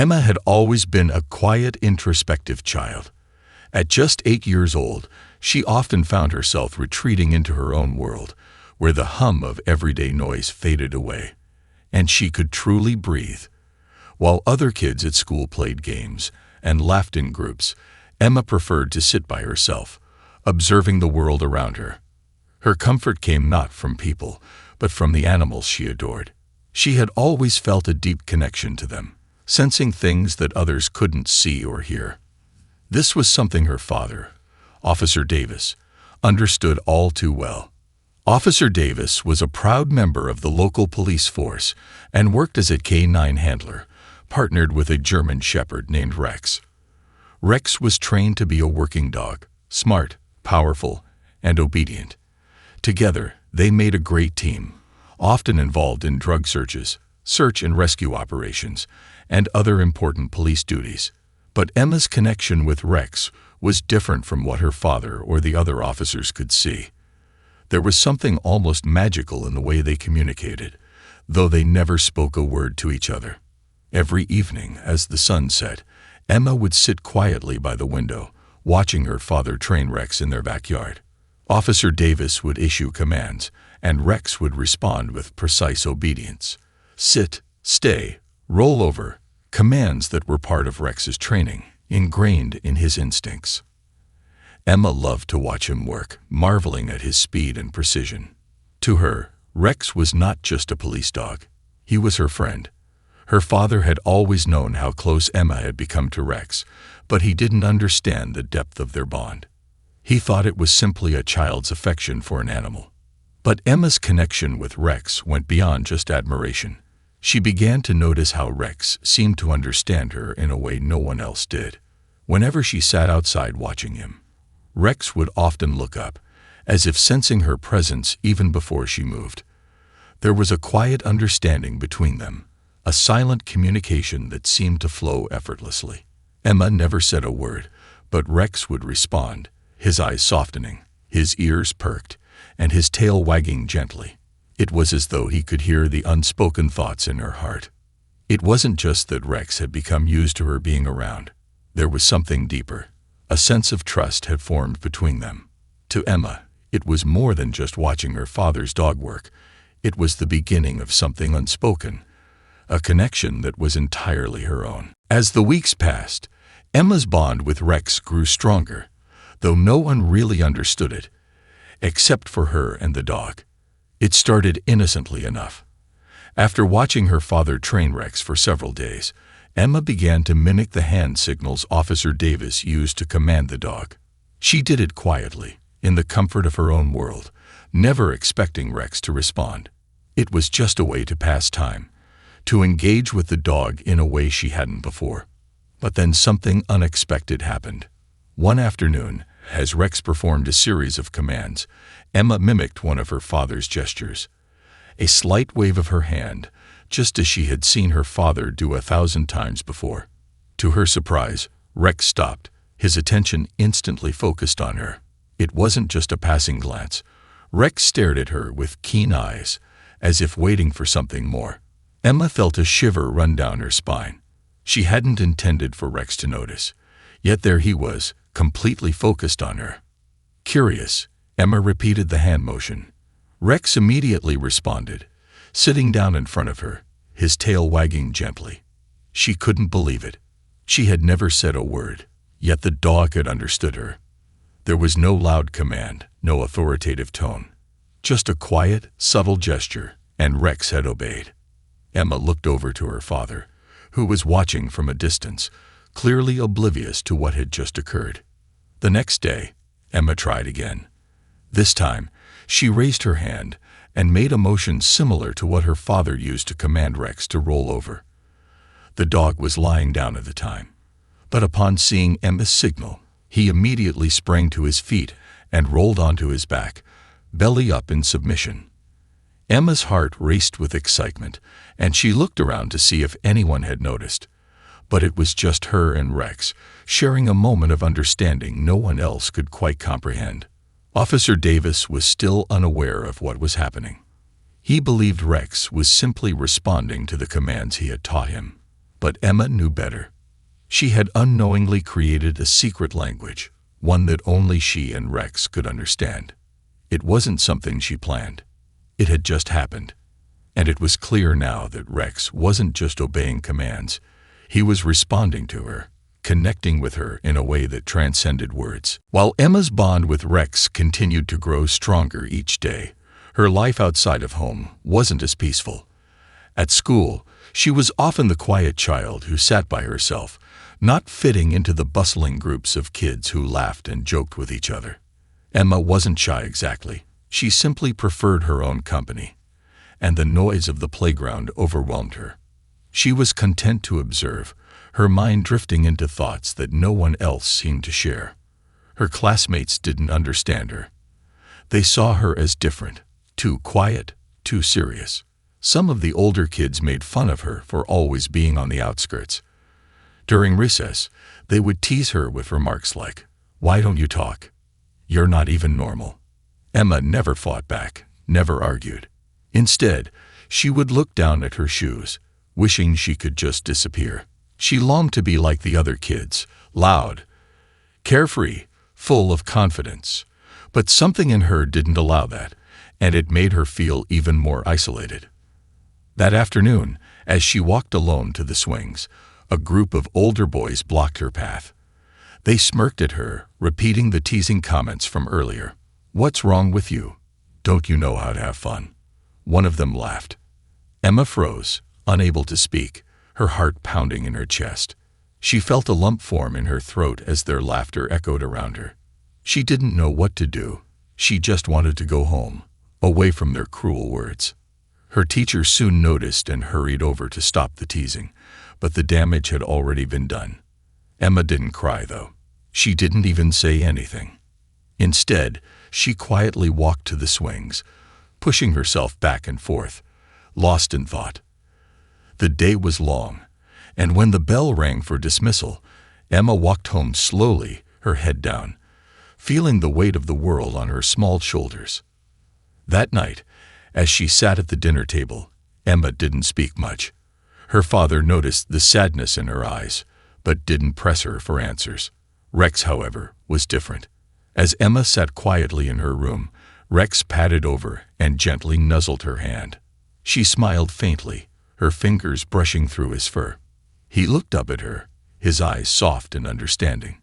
Emma had always been a quiet, introspective child. At just 8 years old, she often found herself retreating into her own world, where the hum of everyday noise faded away, and she could truly breathe. While other kids at school played games and laughed in groups, Emma preferred to sit by herself, observing the world around her. Her comfort came not from people, but from the animals she adored. She had always felt a deep connection to them, sensing things that others couldn't see or hear. This was something her father, Officer Davis, understood all too well. Officer Davis was a proud member of the local police force and worked as a K-9 handler, partnered with a German Shepherd named Rex. Rex was trained to be a working dog, smart, powerful, and obedient. Together, they made a great team, often involved in drug searches, search and rescue operations, and other important police duties. But Emma's connection with Rex was different from what her father or the other officers could see. There was something almost magical in the way they communicated, though they never spoke a word to each other. Every evening, as the sun set, Emma would sit quietly by the window, watching her father train Rex in their backyard. Officer Davis would issue commands, and Rex would respond with precise obedience. Sit, stay, roll over, commands that were part of Rex's training, ingrained in his instincts. Emma loved to watch him work, marveling at his speed and precision. To her, Rex was not just a police dog. He was her friend. Her father had always known how close Emma had become to Rex, but he didn't understand the depth of their bond. He thought it was simply a child's affection for an animal. But Emma's connection with Rex went beyond just admiration. She began to notice how Rex seemed to understand her in a way no one else did. Whenever she sat outside watching him, Rex would often look up, as if sensing her presence even before she moved. There was a quiet understanding between them, a silent communication that seemed to flow effortlessly. Emma never said a word, but Rex would respond, his eyes softening, his ears perked, and his tail wagging gently. It was as though he could hear the unspoken thoughts in her heart. It wasn't just that Rex had become used to her being around. There was something deeper. A sense of trust had formed between them. To Emma, it was more than just watching her father's dog work. It was the beginning of something unspoken, a connection that was entirely her own. As the weeks passed, Emma's bond with Rex grew stronger, though no one really understood it, except for her and the dog. It started innocently enough. After watching her father train Rex for several days, Emma began to mimic the hand signals Officer Davis used to command the dog. She did it quietly, in the comfort of her own world, never expecting Rex to respond. It was just a way to pass time, to engage with the dog in a way she hadn't before. But then something unexpected happened. One afternoon, as Rex performed a series of commands, Emma mimicked one of her father's gestures. A slight wave of her hand, just as she had seen her father do 1,000 times before. To her surprise, Rex stopped, his attention instantly focused on her. It wasn't just a passing glance. Rex stared at her with keen eyes, as if waiting for something more. Emma felt a shiver run down her spine. She hadn't intended for Rex to notice, yet there he was, completely focused on her. Curious, Emma repeated the hand motion. Rex immediately responded, sitting down in front of her, his tail wagging gently. She couldn't believe it. She had never said a word, yet the dog had understood her. There was no loud command, no authoritative tone, just a quiet, subtle gesture, and Rex had obeyed. Emma looked over to her father, who was watching from a distance, clearly oblivious to what had just occurred. The next day, Emma tried again. This time, she raised her hand and made a motion similar to what her father used to command Rex to roll over. The dog was lying down at the time, but upon seeing Emma's signal, he immediately sprang to his feet and rolled onto his back, belly up in submission. Emma's heart raced with excitement, and she looked around to see if anyone had noticed. But it was just her and Rex, sharing a moment of understanding no one else could quite comprehend. Officer Davis was still unaware of what was happening. He believed Rex was simply responding to the commands he had taught him. But Emma knew better. She had unknowingly created a secret language, one that only she and Rex could understand. It wasn't something she planned. It had just happened. And it was clear now that Rex wasn't just obeying commands. He was responding to her, connecting with her in a way that transcended words. While Emma's bond with Rex continued to grow stronger each day, her life outside of home wasn't as peaceful. At school, she was often the quiet child who sat by herself, not fitting into the bustling groups of kids who laughed and joked with each other. Emma wasn't shy exactly. She simply preferred her own company, and the noise of the playground overwhelmed her. She was content to observe, her mind drifting into thoughts that no one else seemed to share. Her classmates didn't understand her. They saw her as different, too quiet, too serious. Some of the older kids made fun of her for always being on the outskirts. During recess, they would tease her with remarks like, "Why don't you talk? You're not even normal." Emma never fought back, never argued. Instead, she would look down at her shoes, wishing she could just disappear. She longed to be like the other kids, loud, carefree, full of confidence. But something in her didn't allow that, and it made her feel even more isolated. That afternoon, as she walked alone to the swings, a group of older boys blocked her path. They smirked at her, repeating the teasing comments from earlier. "What's wrong with you? Don't you know how to have fun?" One of them laughed. Emma froze, unable to speak, her heart pounding in her chest. She felt a lump form in her throat as their laughter echoed around her. She didn't know what to do. She just wanted to go home, away from their cruel words. Her teacher soon noticed and hurried over to stop the teasing, but the damage had already been done. Emma didn't cry, though. She didn't even say anything. Instead, she quietly walked to the swings, pushing herself back and forth, lost in thought. The day was long, and when the bell rang for dismissal, Emma walked home slowly, her head down, feeling the weight of the world on her small shoulders. That night, as she sat at the dinner table, Emma didn't speak much. Her father noticed the sadness in her eyes, but didn't press her for answers. Rex, however, was different. As Emma sat quietly in her room, Rex patted over and gently nuzzled her hand. She smiled faintly, her fingers brushing through his fur. He looked up at her, his eyes soft and understanding.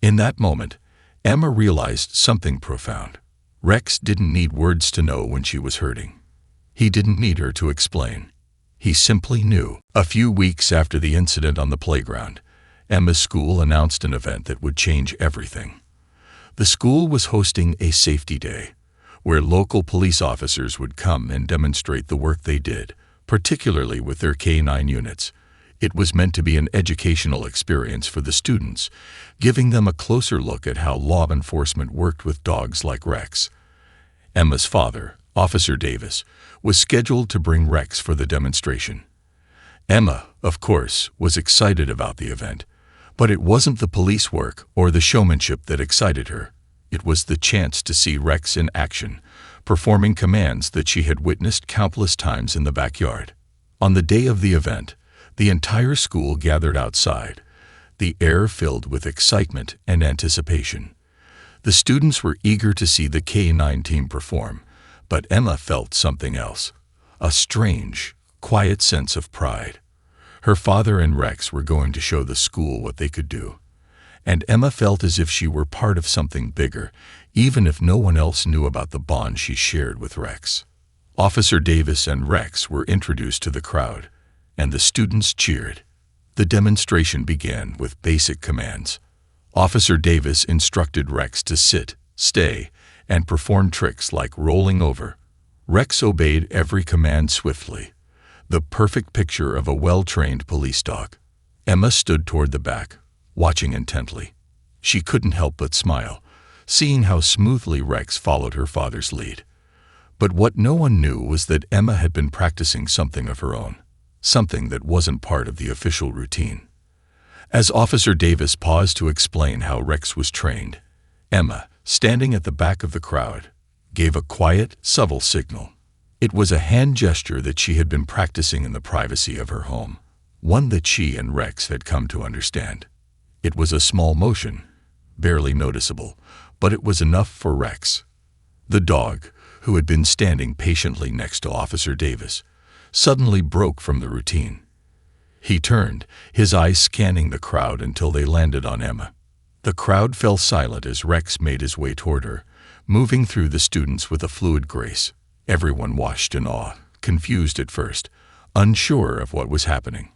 In that moment, Emma realized something profound. Rex didn't need words to know when she was hurting. He didn't need her to explain. He simply knew. A few weeks after the incident on the playground, Emma's school announced an event that would change everything. The school was hosting a safety day, where local police officers would come and demonstrate the work they did, particularly with their K-9 units. It was meant to be an educational experience for the students, giving them a closer look at how law enforcement worked with dogs like Rex. Emma's father, Officer Davis, was scheduled to bring Rex for the demonstration. Emma, of course, was excited about the event, but it wasn't the police work or the showmanship that excited her. It was the chance to see Rex in action, performing commands that she had witnessed countless times in the backyard. On the day of the event, the entire school gathered outside, the air filled with excitement and anticipation. The students were eager to see the K-9 team perform, but Emma felt something else, a strange, quiet sense of pride. Her father and Rex were going to show the school what they could do, and Emma felt as if she were part of something bigger, even if no one else knew about the bond she shared with Rex. Officer Davis and Rex were introduced to the crowd, and the students cheered. The demonstration began with basic commands. Officer Davis instructed Rex to sit, stay, and perform tricks like rolling over. Rex obeyed every command swiftly, the perfect picture of a well-trained police dog. Emma stood toward the back, watching intently. She couldn't help but smile, seeing how smoothly Rex followed her father's lead. But what no one knew was that Emma had been practicing something of her own, something that wasn't part of the official routine. As Officer Davis paused to explain how Rex was trained, Emma, standing at the back of the crowd, gave a quiet, subtle signal. It was a hand gesture that she had been practicing in the privacy of her home. one that she and Rex had come to understand. It was a small motion, barely noticeable, but it was enough for Rex. The dog, who had been standing patiently next to Officer Davis, suddenly broke from the routine. He turned, his eyes scanning the crowd until they landed on Emma. The crowd fell silent as Rex made his way toward her, moving through the students with a fluid grace. Everyone watched in awe, confused at first, unsure of what was happening.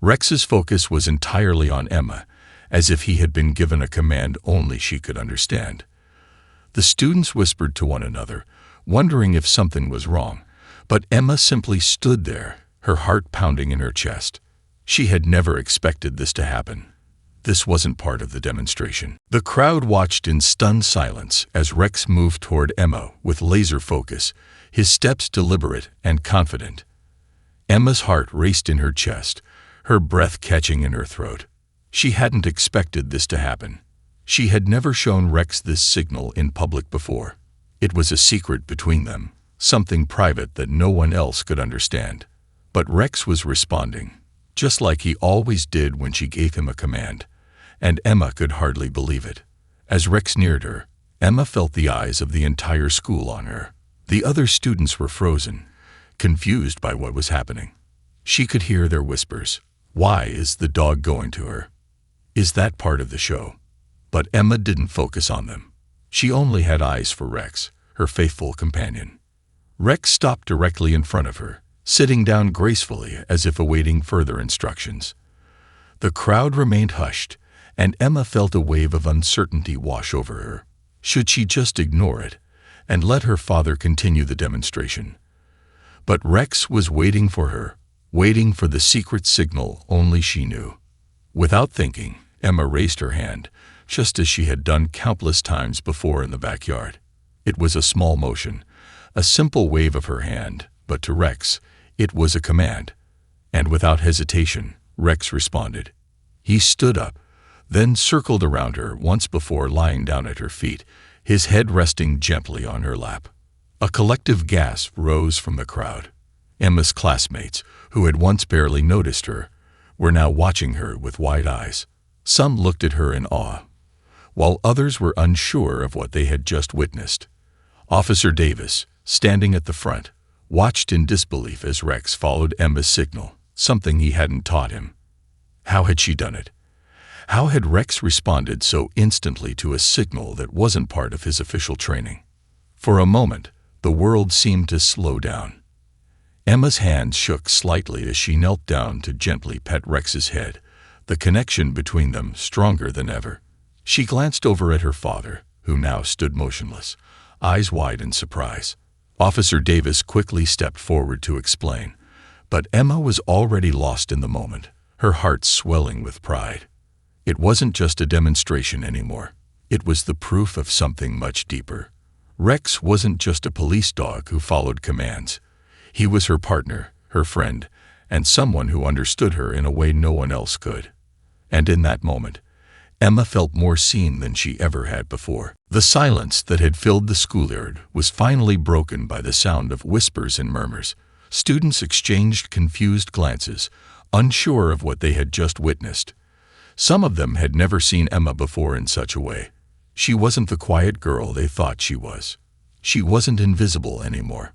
Rex's focus was entirely on Emma, as if he had been given a command only she could understand. The students whispered to one another, wondering if something was wrong, but Emma simply stood there, her heart pounding in her chest. She had never expected this to happen. This wasn't part of the demonstration. The crowd watched in stunned silence as Rex moved toward Emma with laser focus, his steps deliberate and confident. Emma's heart raced in her chest, her breath catching in her throat. She hadn't expected this to happen. She had never shown Rex this signal in public before. It was a secret between them, something private that no one else could understand. But Rex was responding, just like he always did when she gave him a command, and Emma could hardly believe it. As Rex neared her, Emma felt the eyes of the entire school on her. The other students were frozen, confused by what was happening. She could hear their whispers. Why is the dog going to her? Is that part of the show? But Emma didn't focus on them. She only had eyes for Rex, her faithful companion. Rex stopped directly in front of her, sitting down gracefully as if awaiting further instructions. The crowd remained hushed, and Emma felt a wave of uncertainty wash over her. Should she just ignore it and let her father continue the demonstration? But Rex was waiting for her, waiting for the secret signal only she knew. Without thinking, Emma raised her hand, just as she had done countless times before in the backyard. It was a small motion, a simple wave of her hand, but to Rex, it was a command. And without hesitation, Rex responded. He stood up, then circled around her once before lying down at her feet, his head resting gently on her lap. A collective gasp rose from the crowd. Emma's classmates, who had once barely noticed her, were now watching her with wide eyes. Some looked at her in awe, while others were unsure of what they had just witnessed. Officer Davis, standing at the front, watched in disbelief as Rex followed Emma's signal, something he hadn't taught him. How had she done it? How had Rex responded so instantly to a signal that wasn't part of his official training? For a moment, the world seemed to slow down. Emma's hands shook slightly as she knelt down to gently pet Rex's head, the connection between them stronger than ever. She glanced over at her father, who now stood motionless, eyes wide in surprise. Officer Davis quickly stepped forward to explain, but Emma was already lost in the moment, her heart swelling with pride. It wasn't just a demonstration anymore. It was the proof of something much deeper. Rex wasn't just a police dog who followed commands. He was her partner, her friend, and someone who understood her in a way no one else could. And in that moment, Emma felt more seen than she ever had before. The silence that had filled the schoolyard was finally broken by the sound of whispers and murmurs. Students exchanged confused glances, unsure of what they had just witnessed. Some of them had never seen Emma before in such a way. She wasn't the quiet girl they thought she was. She wasn't invisible anymore.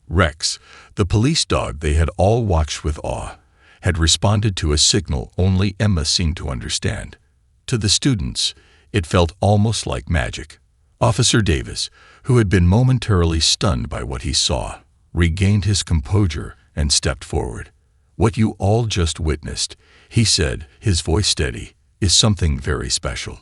Rex, the police dog they had all watched with awe, had responded to a signal only Emma seemed to understand. To the students, it felt almost like magic. Officer Davis, who had been momentarily stunned by what he saw, regained his composure and stepped forward. "What you all just witnessed," he said, his voice steady, "is something very special.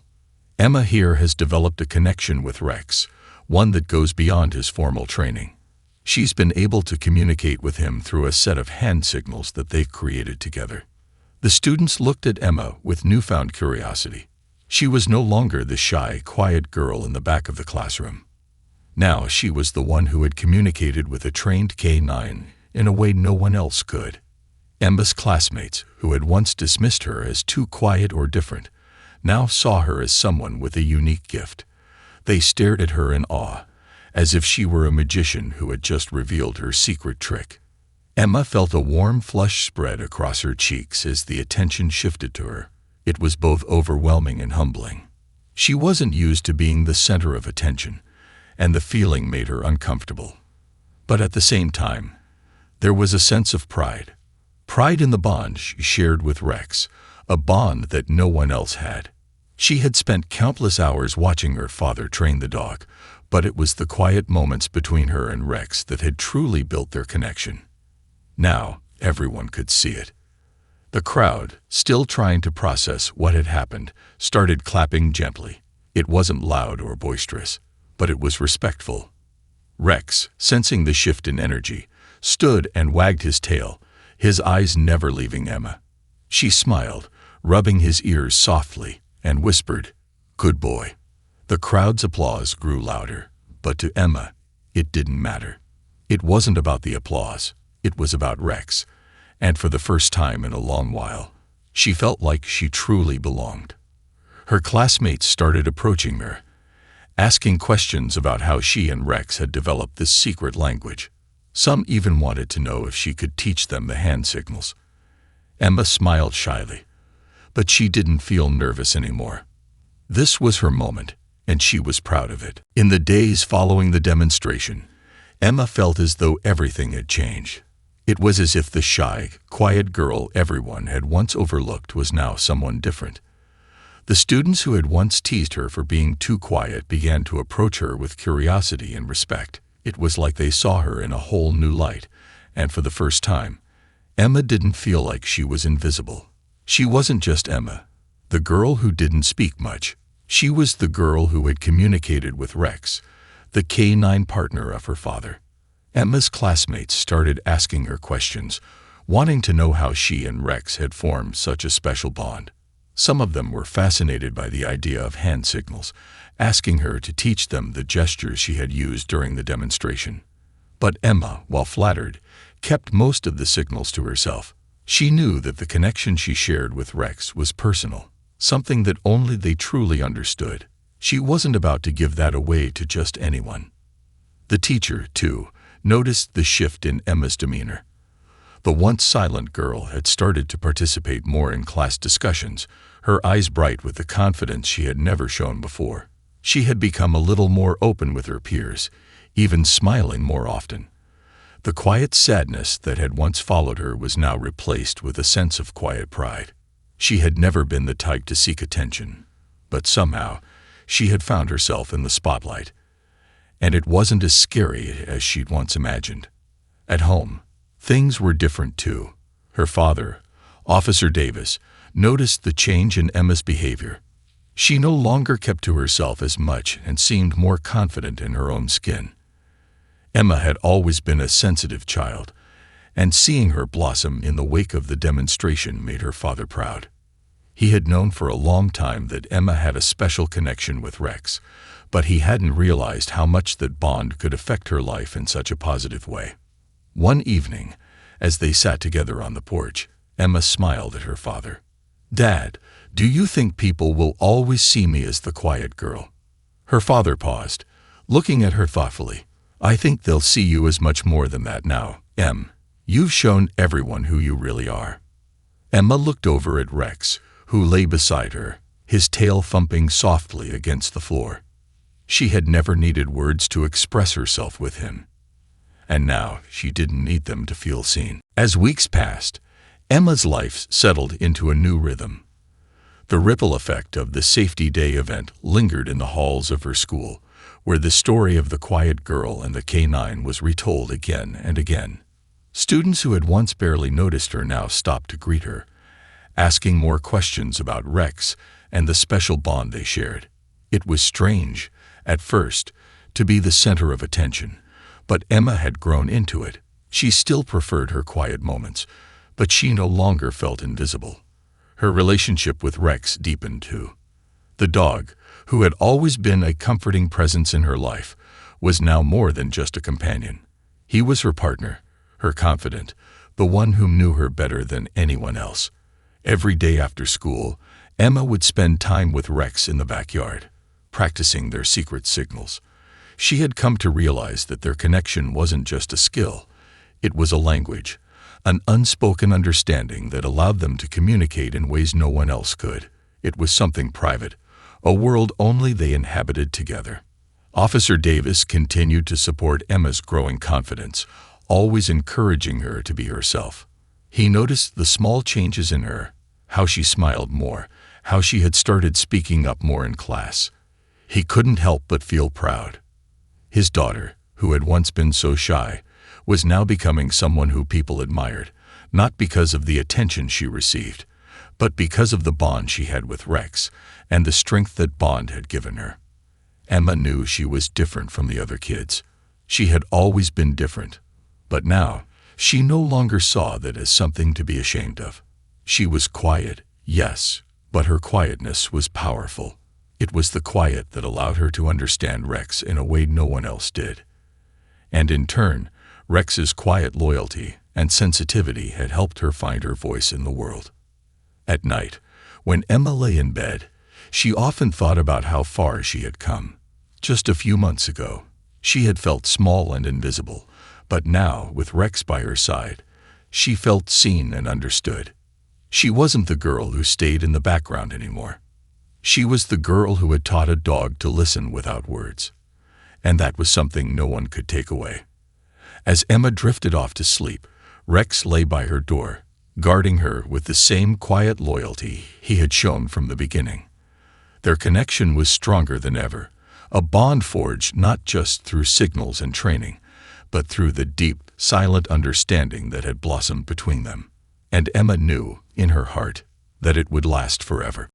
Emma here has developed a connection with Rex, one that goes beyond his formal training. She's been able to communicate with him through a set of hand signals that they've created together." The students looked at Emma with newfound curiosity. She was no longer the shy, quiet girl in the back of the classroom. Now she was the one who had communicated with a trained K9 in a way no one else could. Emma's classmates, who had once dismissed her as too quiet or different, now saw her as someone with a unique gift. They stared at her in awe, as if she were a magician who had just revealed her secret trick. Emma felt a warm flush spread across her cheeks as the attention shifted to her. It was both overwhelming and humbling. She wasn't used to being the center of attention, and the feeling made her uncomfortable. But at the same time, there was a sense of pride. Pride in the bond she shared with Rex, a bond that no one else had. She had spent countless hours watching her father train the dog, but it was the quiet moments between her and Rex that had truly built their connection. Now, everyone could see it. The crowd, still trying to process what had happened, started clapping gently. It wasn't loud or boisterous, but it was respectful. Rex, sensing the shift in energy, stood and wagged his tail, his eyes never leaving Emma. She smiled, rubbing his ears softly, and whispered, "Good boy." The crowd's applause grew louder, but to Emma, it didn't matter. It wasn't about the applause, it was about Rex, and for the first time in a long while, she felt like she truly belonged. Her classmates started approaching her, asking questions about how she and Rex had developed this secret language. Some even wanted to know if she could teach them the hand signals. Emma smiled shyly, but she didn't feel nervous anymore. This was her moment, and she was proud of it. In the days following the demonstration, Emma felt as though everything had changed. It was as if the shy, quiet girl everyone had once overlooked was now someone different. The students who had once teased her for being too quiet began to approach her with curiosity and respect. It was like they saw her in a whole new light, and for the first time, Emma didn't feel like she was invisible. She wasn't just Emma, the girl who didn't speak much. She was the girl who had communicated with Rex, the canine partner of her father. Emma's classmates started asking her questions, wanting to know how she and Rex had formed such a special bond. Some of them were fascinated by the idea of hand signals, asking her to teach them the gestures she had used during the demonstration. But Emma, while flattered, kept most of the signals to herself. She knew that the connection she shared with Rex was personal, something that only they truly understood. She wasn't about to give that away to just anyone. The teacher, too, noticed the shift in Emma's demeanor. The once silent girl had started to participate more in class discussions, her eyes bright with the confidence she had never shown before. She had become a little more open with her peers, even smiling more often. The quiet sadness that had once followed her was now replaced with a sense of quiet pride. She had never been the type to seek attention, but somehow she had found herself in the spotlight. And it wasn't as scary as she'd once imagined. At home, things were different too. Her father, Officer Davis, noticed the change in Emma's behavior. She no longer kept to herself as much and seemed more confident in her own skin. Emma had always been a sensitive child, and seeing her blossom in the wake of the demonstration made her father proud. He had known for a long time that Emma had a special connection with Rex, but he hadn't realized how much that bond could affect her life in such a positive way. One evening, as they sat together on the porch, Emma smiled at her father. "Dad, do you think people will always see me as the quiet girl?" Her father paused, looking at her thoughtfully. "I think they'll see you as much more than that now, Em. You've shown everyone who you really are." Emma looked over at Rex, who lay beside her, his tail thumping softly against the floor. She had never needed words to express herself with him, and now she didn't need them to feel seen. As weeks passed, Emma's life settled into a new rhythm. The ripple effect of the Safety Day event lingered in the halls of her school, where the story of the quiet girl and the canine was retold again and again. Students who had once barely noticed her now stopped to greet her, asking more questions about Rex and the special bond they shared. It was strange, at first, to be the center of attention, but Emma had grown into it. She still preferred her quiet moments, but she no longer felt invisible. Her relationship with Rex deepened too. The dog, who had always been a comforting presence in her life, was now more than just a companion. He was her partner, her confidant, the one who knew her better than anyone else. Every day after school, Emma would spend time with Rex in the backyard, practicing their secret signals. She had come to realize that their connection wasn't just a skill, it was a language, an unspoken understanding that allowed them to communicate in ways no one else could. It was something private, a world only they inhabited together. Officer Davis continued to support Emma's growing confidence, always encouraging her to be herself. He noticed the small changes in her, how she smiled more, how she had started speaking up more in class. He couldn't help but feel proud. His daughter, who had once been so shy, was now becoming someone who people admired, not because of the attention she received, but because of the bond she had with Rex and the strength that bond had given her. Emma knew she was different from the other kids. She had always been different, but now she no longer saw that as something to be ashamed of. She was quiet, yes, but her quietness was powerful. It was the quiet that allowed her to understand Rex in a way no one else did. And in turn, Rex's quiet loyalty and sensitivity had helped her find her voice in the world. At night, when Emma lay in bed, she often thought about how far she had come. Just a few months ago, she had felt small and invisible, but now, with Rex by her side, she felt seen and understood. She wasn't the girl who stayed in the background anymore. She was the girl who had taught a dog to listen without words. And that was something no one could take away. As Emma drifted off to sleep, Rex lay by her door, guarding her with the same quiet loyalty he had shown from the beginning. Their connection was stronger than ever, a bond forged not just through signals and training, but through the deep, silent understanding that had blossomed between them. And Emma knew, in her heart, that it would last forever.